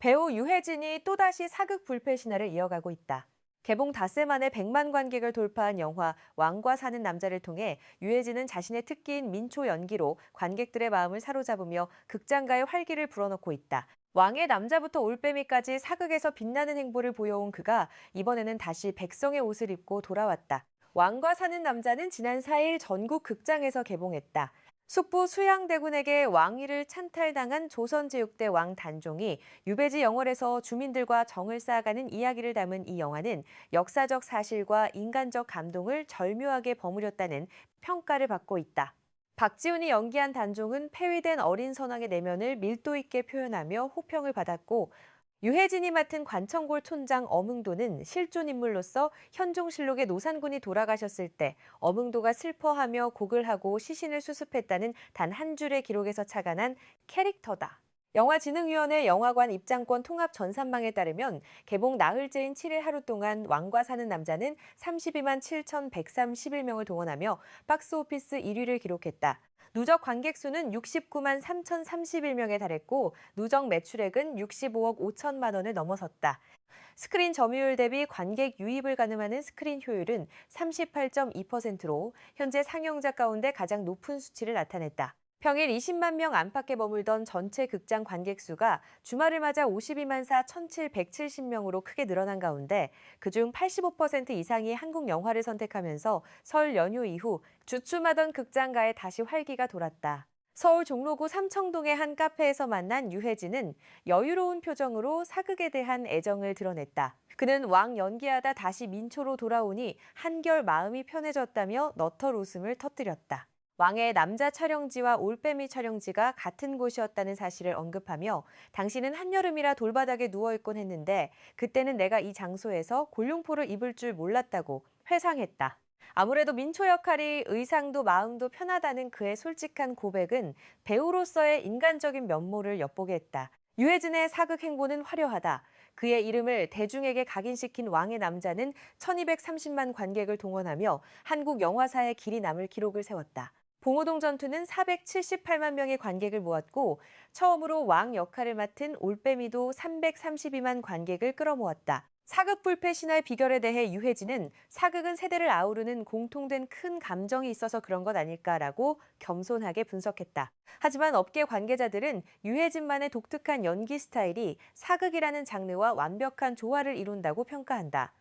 배우 유해진이 또다시 사극 불패 신화를 이어가고 있다. 개봉 닷새 만에 100만 관객을 돌파한 영화 왕과 사는 남자를 통해 유해진은 자신의 특기인 민초 연기로 관객들의 마음을 사로잡으며 극장가의 활기를 불어넣고 있다. 왕의 남자부터 올빼미까지 사극에서 빛나는 행보를 보여온 그가 이번에는 다시 백성의 옷을 입고 돌아왔다. 왕과 사는 남자는 지난 4일 전국 극장에서 개봉했다. 숙부 수양대군에게 왕위를 찬탈당한 조선제육대 왕 단종이 유배지 영월에서 주민들과 정을 쌓아가는 이야기를 담은 이 영화는 역사적 사실과 인간적 감동을 절묘하게 버무렸다는 평가를 받고 있다. 박지훈이 연기한 단종은 폐위된 어린 선왕의 내면을 밀도 있게 표현하며 호평을 받았고, 유해진이 맡은 관청골 촌장 어흥도는 실존 인물로서 현종실록의 노산군이 돌아가셨을 때 어흥도가 슬퍼하며 곡을 하고 시신을 수습했다는 단 한 줄의 기록에서 착안한 캐릭터다. 영화진흥위원회 영화관 입장권 통합 전산망에 따르면 개봉 나흘째인 7일 하루 동안 왕과 사는 남자는 32만 7,131명을 동원하며 박스오피스 1위를 기록했다. 누적 관객 수는 69만 3,031명에 달했고 누적 매출액은 65억 5천만 원을 넘어섰다. 스크린 점유율 대비 관객 유입을 가늠하는 스크린 효율은 38.2%로 현재 상영작 가운데 가장 높은 수치를 나타냈다. 평일 20만 명 안팎에 머물던 전체 극장 관객 수가 주말을 맞아 52만 4,770명으로 크게 늘어난 가운데 그중 85% 이상이 한국 영화를 선택하면서 설 연휴 이후 주춤하던 극장가에 다시 활기가 돌았다. 서울 종로구 삼청동의 한 카페에서 만난 유해진은 여유로운 표정으로 사극에 대한 애정을 드러냈다. 그는 왕 연기하다 다시 민초로 돌아오니 한결 마음이 편해졌다며 너털 웃음을 터뜨렸다. 왕의 남자 촬영지와 올빼미 촬영지가 같은 곳이었다는 사실을 언급하며 당신은 한여름이라 돌바닥에 누워있곤 했는데 그때는 내가 이 장소에서 골룡포를 입을 줄 몰랐다고 회상했다. 아무래도 민초 역할이 의상도 마음도 편하다는 그의 솔직한 고백은 배우로서의 인간적인 면모를 엿보게 했다. 유해진의 사극 행보는 화려하다. 그의 이름을 대중에게 각인시킨 왕의 남자는 1230만 관객을 동원하며 한국 영화사에 길이 남을 기록을 세웠다. 봉오동 전투는 478만 명의 관객을 모았고 처음으로 왕 역할을 맡은 올빼미도 332만 관객을 끌어모았다. 사극 불패 신화의 비결에 대해 유해진은 사극은 세대를 아우르는 공통된 큰 감정이 있어서 그런 것 아닐까라고 겸손하게 분석했다. 하지만 업계 관계자들은 유해진만의 독특한 연기 스타일이 사극이라는 장르와 완벽한 조화를 이룬다고 평가한다.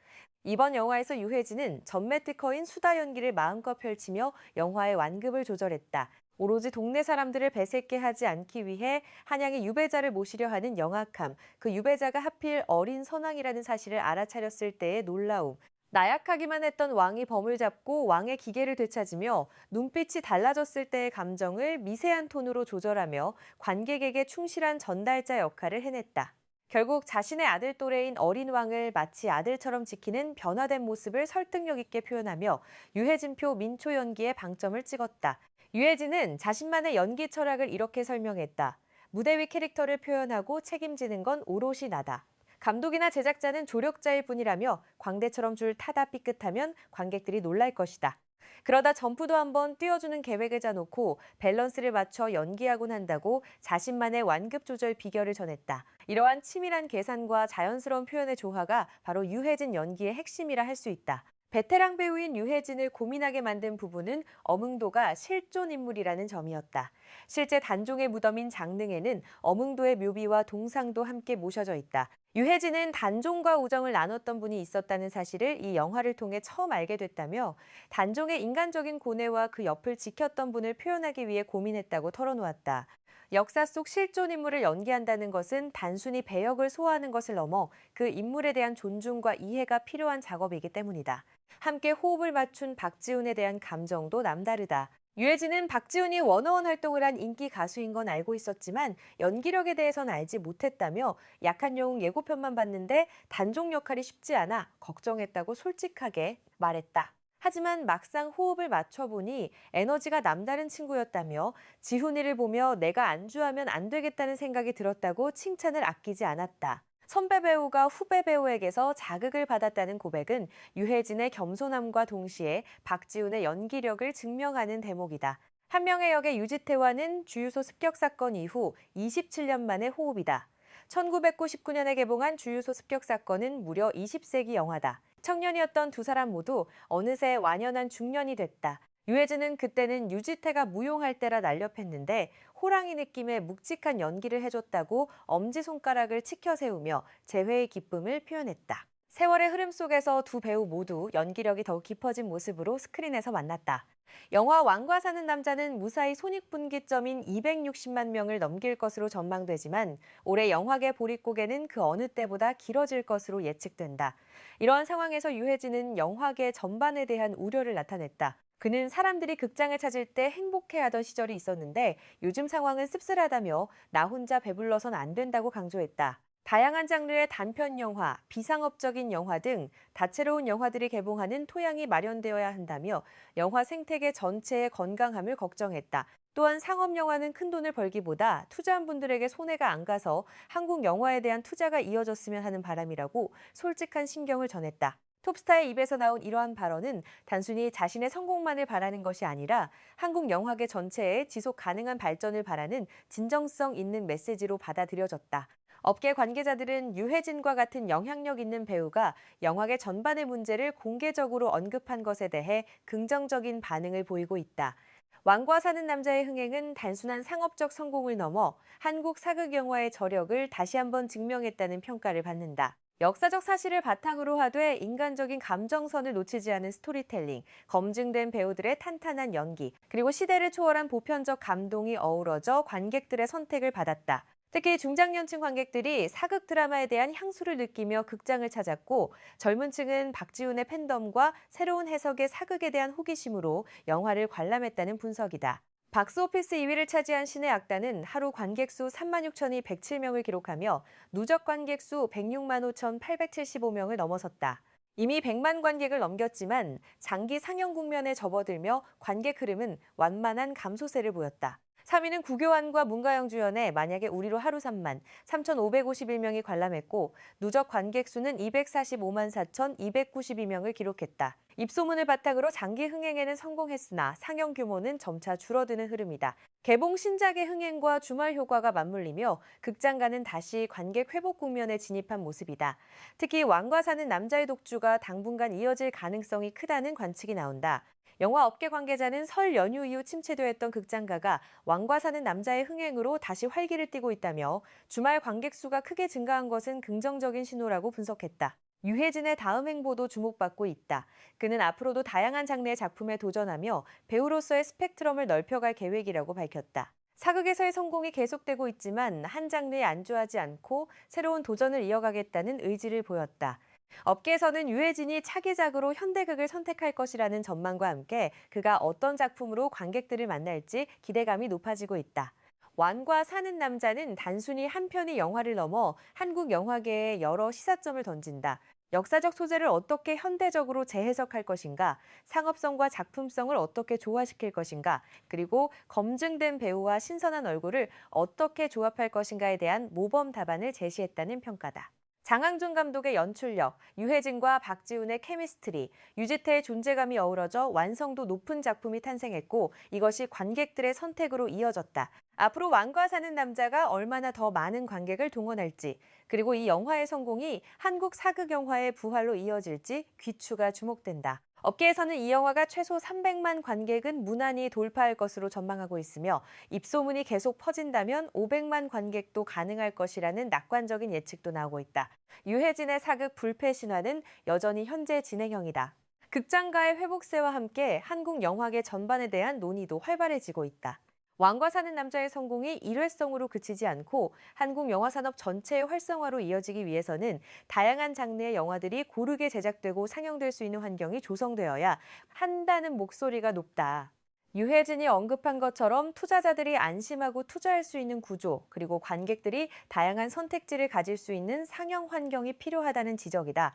이번 영화에서 유해진은 전매 특허인 수다 연기를 마음껏 펼치며 영화의 완급을 조절했다. 오로지 동네 사람들을 배색게 하지 않기 위해 한양의 유배자를 모시려 하는 영악함, 그 유배자가 하필 어린 선왕이라는 사실을 알아차렸을 때의 놀라움, 나약하기만 했던 왕이 범을 잡고 왕의 기계를 되찾으며 눈빛이 달라졌을 때의 감정을 미세한 톤으로 조절하며 관객에게 충실한 전달자 역할을 해냈다. 결국 자신의 아들 또래인 어린 왕을 마치 아들처럼 지키는 변화된 모습을 설득력 있게 표현하며 유해진표 민초 연기에 방점을 찍었다. 유해진은 자신만의 연기 철학을 이렇게 설명했다. 무대 위 캐릭터를 표현하고 책임지는 건 오롯이 나다. 감독이나 제작자는 조력자일 뿐이라며 광대처럼 줄 타다 삐끗하면 관객들이 놀랄 것이다. 그러다 점프도 한번 띄워주는 계획을 짜놓고 밸런스를 맞춰 연기하곤 한다고 자신만의 완급 조절 비결을 전했다. 이러한 치밀한 계산과 자연스러운 표현의 조화가 바로 유해진 연기의 핵심이라 할 수 있다. 베테랑 배우인 유해진을 고민하게 만든 부분은 어흥도가 실존 인물이라는 점이었다. 실제 단종의 무덤인 장릉에는 어흥도의 묘비와 동상도 함께 모셔져 있다. 유해진은 단종과 우정을 나눴던 분이 있었다는 사실을 이 영화를 통해 처음 알게 됐다며 단종의 인간적인 고뇌와 그 옆을 지켰던 분을 표현하기 위해 고민했다고 털어놓았다. 역사 속 실존 인물을 연기한다는 것은 단순히 배역을 소화하는 것을 넘어 그 인물에 대한 존중과 이해가 필요한 작업이기 때문이다. 함께 호흡을 맞춘 박지훈에 대한 감정도 남다르다. 유해진은 박지훈이 원어원 활동을 한 인기 가수인 건 알고 있었지만 연기력에 대해서는 알지 못했다며 약한 영웅 예고편만 봤는데 단종 역할이 쉽지 않아 걱정했다고 솔직하게 말했다. 하지만 막상 호흡을 맞춰보니 에너지가 남다른 친구였다며 지훈이를 보며 내가 안주하면 안 되겠다는 생각이 들었다고 칭찬을 아끼지 않았다. 선배 배우가 후배 배우에게서 자극을 받았다는 고백은 유해진의 겸손함과 동시에 박지훈의 연기력을 증명하는 대목이다. 한 명의 역의 유지태와는 주유소 습격 사건 이후 27년 만의 호흡이다. 1999년에 개봉한 주유소 습격 사건은 무려 20세기 영화다. 청년이었던 두 사람 모두 어느새 완연한 중년이 됐다. 유해진은 그때는 유지태가 무용할 때라 날렵했는데 호랑이 느낌의 묵직한 연기를 해줬다고 엄지손가락을 치켜 세우며 재회의 기쁨을 표현했다. 세월의 흐름 속에서 두 배우 모두 연기력이 더욱 깊어진 모습으로 스크린에서 만났다. 영화 왕과 사는 남자는 무사히 손익분기점인 260만 명을 넘길 것으로 전망되지만 올해 영화계 보릿고개는 그 어느 때보다 길어질 것으로 예측된다. 이러한 상황에서 유해진은 영화계 전반에 대한 우려를 나타냈다. 그는 사람들이 극장을 찾을 때 행복해하던 시절이 있었는데 요즘 상황은 씁쓸하다며 나 혼자 배불러선 안 된다고 강조했다. 다양한 장르의 단편 영화, 비상업적인 영화 등 다채로운 영화들이 개봉하는 토양이 마련되어야 한다며 영화 생태계 전체의 건강함을 걱정했다. 또한 상업 영화는 큰돈을 벌기보다 투자한 분들에게 손해가 안 가서 한국 영화에 대한 투자가 이어졌으면 하는 바람이라고 솔직한 심경을 전했다. 톱스타의 입에서 나온 이러한 발언은 단순히 자신의 성공만을 바라는 것이 아니라 한국 영화계 전체의 지속 가능한 발전을 바라는 진정성 있는 메시지로 받아들여졌다. 업계 관계자들은 유해진과 같은 영향력 있는 배우가 영화계 전반의 문제를 공개적으로 언급한 것에 대해 긍정적인 반응을 보이고 있다. 왕과 사는 남자의 흥행은 단순한 상업적 성공을 넘어 한국 사극 영화의 저력을 다시 한번 증명했다는 평가를 받는다. 역사적 사실을 바탕으로 하되 인간적인 감정선을 놓치지 않은 스토리텔링, 검증된 배우들의 탄탄한 연기, 그리고 시대를 초월한 보편적 감동이 어우러져 관객들의 선택을 받았다. 특히 중장년층 관객들이 사극 드라마에 대한 향수를 느끼며 극장을 찾았고 젊은 층은 박지훈의 팬덤과 새로운 해석의 사극에 대한 호기심으로 영화를 관람했다는 분석이다. 박스오피스 2위를 차지한 신의 악단은 하루 관객 수 3만 6천이 107명을 기록하며 누적 관객 수 106만 5,875명을 넘어섰다. 이미 100만 관객을 넘겼지만 장기 상영 국면에 접어들며 관객 흐름은 완만한 감소세를 보였다. 3위는 구교환과 문가영 주연의 만약에 우리로 하루 3만 3,551명이 관람했고 누적 관객 수는 245만 4,292명을 기록했다. 입소문을 바탕으로 장기 흥행에는 성공했으나 상영 규모는 점차 줄어드는 흐름이다. 개봉 신작의 흥행과 주말 효과가 맞물리며 극장가는 다시 관객 회복 국면에 진입한 모습이다. 특히 왕과 사는 남자의 독주가 당분간 이어질 가능성이 크다는 관측이 나온다. 영화 업계 관계자는 설 연휴 이후 침체되었던 극장가가 왕과 사는 남자의 흥행으로 다시 활기를 띠고 있다며 주말 관객 수가 크게 증가한 것은 긍정적인 신호라고 분석했다. 유해진의 다음 행보도 주목받고 있다. 그는 앞으로도 다양한 장르의 작품에 도전하며 배우로서의 스펙트럼을 넓혀갈 계획이라고 밝혔다. 사극에서의 성공이 계속되고 있지만 한 장르에 안주하지 않고 새로운 도전을 이어가겠다는 의지를 보였다. 업계에서는 유해진이 차기작으로 현대극을 선택할 것이라는 전망과 함께 그가 어떤 작품으로 관객들을 만날지 기대감이 높아지고 있다. 왕과 사는 남자는 단순히 한 편의 영화를 넘어 한국 영화계에 여러 시사점을 던진다. 역사적 소재를 어떻게 현대적으로 재해석할 것인가, 상업성과 작품성을 어떻게 조화시킬 것인가, 그리고 검증된 배우와 신선한 얼굴을 어떻게 조합할 것인가에 대한 모범 답안을 제시했다는 평가다. 장항준 감독의 연출력, 유해진과 박지훈의 케미스트리, 유지태의 존재감이 어우러져 완성도 높은 작품이 탄생했고 이것이 관객들의 선택으로 이어졌다. 앞으로 왕과 사는 남자가 얼마나 더 많은 관객을 동원할지, 그리고 이 영화의 성공이 한국 사극 영화의 부활로 이어질지 귀추가 주목된다. 업계에서는 이 영화가 최소 300만 관객은 무난히 돌파할 것으로 전망하고 있으며 입소문이 계속 퍼진다면 500만 관객도 가능할 것이라는 낙관적인 예측도 나오고 있다. 유해진의 사극 불패 신화는 여전히 현재 진행형이다. 극장가의 회복세와 함께 한국 영화계 전반에 대한 논의도 활발해지고 있다. 왕과 사는 남자의 성공이 일회성으로 그치지 않고 한국 영화 산업 전체의 활성화로 이어지기 위해서는 다양한 장르의 영화들이 고르게 제작되고 상영될 수 있는 환경이 조성되어야 한다는 목소리가 높다. 유해진이 언급한 것처럼 투자자들이 안심하고 투자할 수 있는 구조, 그리고 관객들이 다양한 선택지를 가질 수 있는 상영 환경이 필요하다는 지적이다.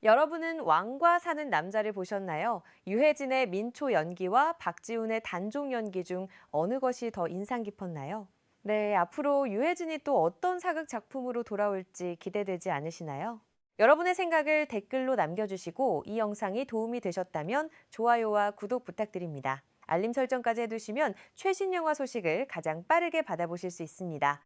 여러분은 왕과 사는 남자를 보셨나요? 유해진의 민초 연기와 박지훈의 단종 연기 중 어느 것이 더 인상 깊었나요? 네, 앞으로 유해진이 또 어떤 사극 작품으로 돌아올지 기대되지 않으시나요? 여러분의 생각을 댓글로 남겨주시고 이 영상이 도움이 되셨다면 좋아요와 구독 부탁드립니다. 알림 설정까지 해두시면 최신 영화 소식을 가장 빠르게 받아보실 수 있습니다.